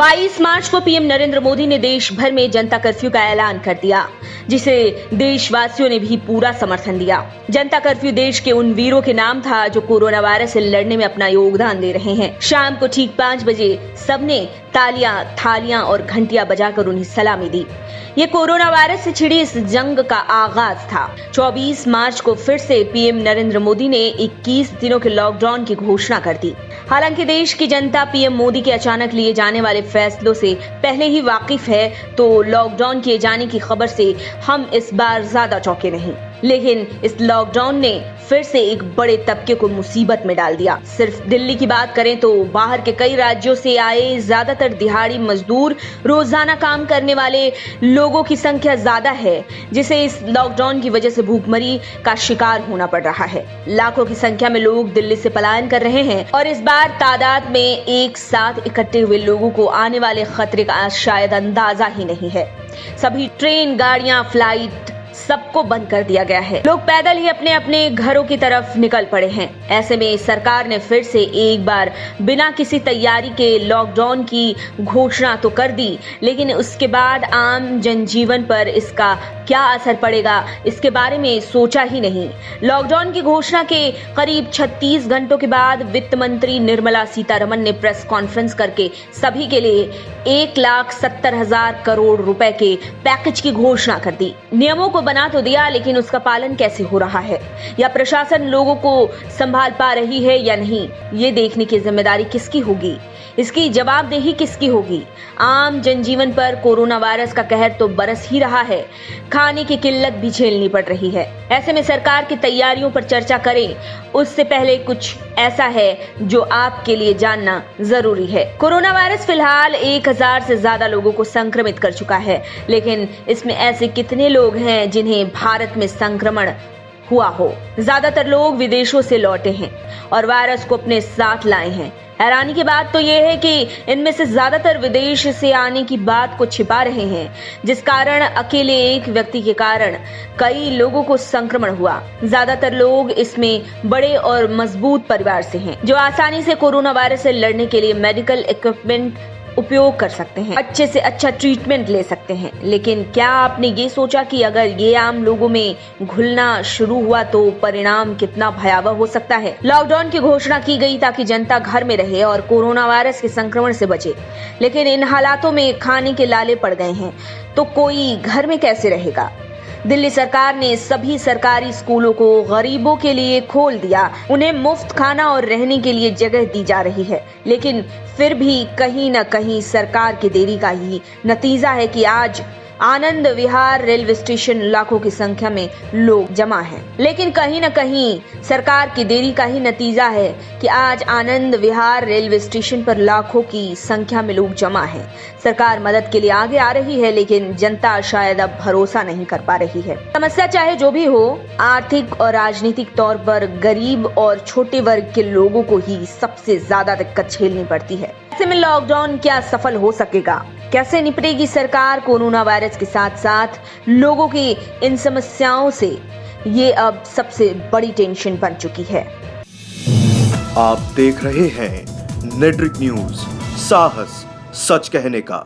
22 मार्च को पीएम नरेंद्र मोदी ने देश भर में जनता कर्फ्यू का ऐलान कर दिया, जिसे देशवासियों ने भी पूरा समर्थन दिया। जनता कर्फ्यू देश के उन वीरों के नाम था जो कोरोना वायरस से लड़ने में अपना योगदान दे रहे हैं। शाम को ठीक 5 बजे सबने तालियां, थालियां और घंटियां बजाकर उन्हें सलामी दी। ये कोरोना वायरस से छिड़ी इस जंग का आगाज था। 24 मार्च को फिर से पीएम नरेंद्र मोदी ने 21 दिनों के लॉकडाउन की घोषणा कर दी। हालांकि देश की जनता पीएम मोदी के अचानक लिए जाने वाले फैसलों से पहले ही वाकिफ है, तो लॉकडाउन किए जाने की खबर से हम इस बार ज्यादा चौंके नहीं। लेकिन इस लॉकडाउन ने फिर से एक बड़े तबके को मुसीबत में डाल दिया। सिर्फ दिल्ली की बात करें तो बाहर के कई राज्यों से आए ज्यादातर दिहाड़ी मजदूर, रोजाना काम करने वाले लोगों की संख्या ज्यादा है, जिसे इस लॉकडाउन की वजह से भूखमरी का शिकार होना पड़ रहा है। लाखों की संख्या में लोग दिल्ली से पलायन कर रहे हैं और इस बार तादाद में एक साथ इकट्ठे हुए लोगों को आने वाले खतरे का शायद अंदाजा ही नहीं है। सभी ट्रेन, गाड़ियां, फ्लाइट सबको बंद कर दिया गया है। लोग पैदल ही अपने अपने घरों की तरफ निकल पड़े हैं। ऐसे में सरकार ने फिर से एक बार बिना किसी तैयारी के लॉकडाउन की घोषणा तो कर दी, लेकिन उसके बाद आम जनजीवन पर इसका क्या असर पड़ेगा, इसके बारे में सोचा ही नहीं। लॉकडाउन की घोषणा के करीब 36 घंटों के बाद वित्त मंत्री निर्मला सीतारमण ने प्रेस कॉन्फ्रेंस करके सभी के लिए 1,70,000 करोड़ रुपए के पैकेज की घोषणा कर दी। नियमों को बना तो दिया, लेकिन उसका पालन कैसे हो रहा है या प्रशासन लोगों को संभाल पा रही है या नहीं, ये देखने की जिम्मेदारी किसकी होगी, इसकी जवाबदेही किसकी होगी। आम जनजीवन पर कोरोना वायरस का कहर तो बरस ही रहा है, खाने की किल्लत भी झेलनी पड़ रही है। ऐसे में सरकार की तैयारियों पर चर्चा करें उससे पहले कुछ ऐसा है जो आपके लिए जानना जरूरी है। कोरोना वायरस फिलहाल 1000 से ज्यादा लोगों को संक्रमित कर चुका है, लेकिन इसमें ऐसे कितने लोग हैं जिन्हें भारत में संक्रमण हुआ हो। ज्यादातर लोग विदेशों से लौटे हैं और वायरस को अपने साथ लाए हैं। हैरानी की बात तो यह है कि इनमें से ज्यादातर विदेश से आने की बात को छिपा रहे हैं, जिस कारण अकेले एक व्यक्ति के कारण कई लोगों को संक्रमण हुआ। ज्यादातर लोग इसमें बड़े और मजबूत परिवार से हैं, जो आसानी से कोरोना वायरस से लड़ने के लिए मेडिकल इक्विपमेंट उपयोग कर सकते हैं, अच्छे से अच्छा ट्रीटमेंट ले सकते हैं। लेकिन क्या आपने ये सोचा कि अगर ये आम लोगों में घुलना शुरू हुआ तो परिणाम कितना भयावह हो सकता है। लॉकडाउन की घोषणा की गई ताकि जनता घर में रहे और कोरोना वायरस के संक्रमण से बचे, लेकिन इन हालातों में खाने के लाले पड़ गए हैं, तो कोई घर में कैसे रहेगा। दिल्ली सरकार ने सभी सरकारी स्कूलों को गरीबों के लिए खोल दिया। उन्हें मुफ्त खाना और रहने के लिए जगह दी जा रही है, लेकिन फिर भी कहीं न कहीं सरकार की देरी का ही नतीजा है कि आज आनंद विहार रेलवे स्टेशन लाखों की संख्या में लोग जमा हैं। लेकिन कहीं न कहीं सरकार की देरी का ही नतीजा है कि आज आनंद विहार रेलवे स्टेशन पर लाखों की संख्या में लोग जमा हैं। सरकार मदद के लिए आगे आ रही है, लेकिन जनता शायद अब भरोसा नहीं कर पा रही है। समस्या चाहे जो भी हो, आर्थिक और राजनीतिक तौर पर गरीब और छोटे वर्ग के लोगों को ही सबसे ज्यादा दिक्कत झेलनी पड़ती है। ऐसे में लॉकडाउन क्या सफल हो सकेगा? कैसे निपटेगी सरकार कोरोना वायरस के साथ साथ लोगों की इन समस्याओं से? ये अब सबसे बड़ी टेंशन बन चुकी है। आप देख रहे हैं नेट्रिक न्यूज, साहस सच कहने का।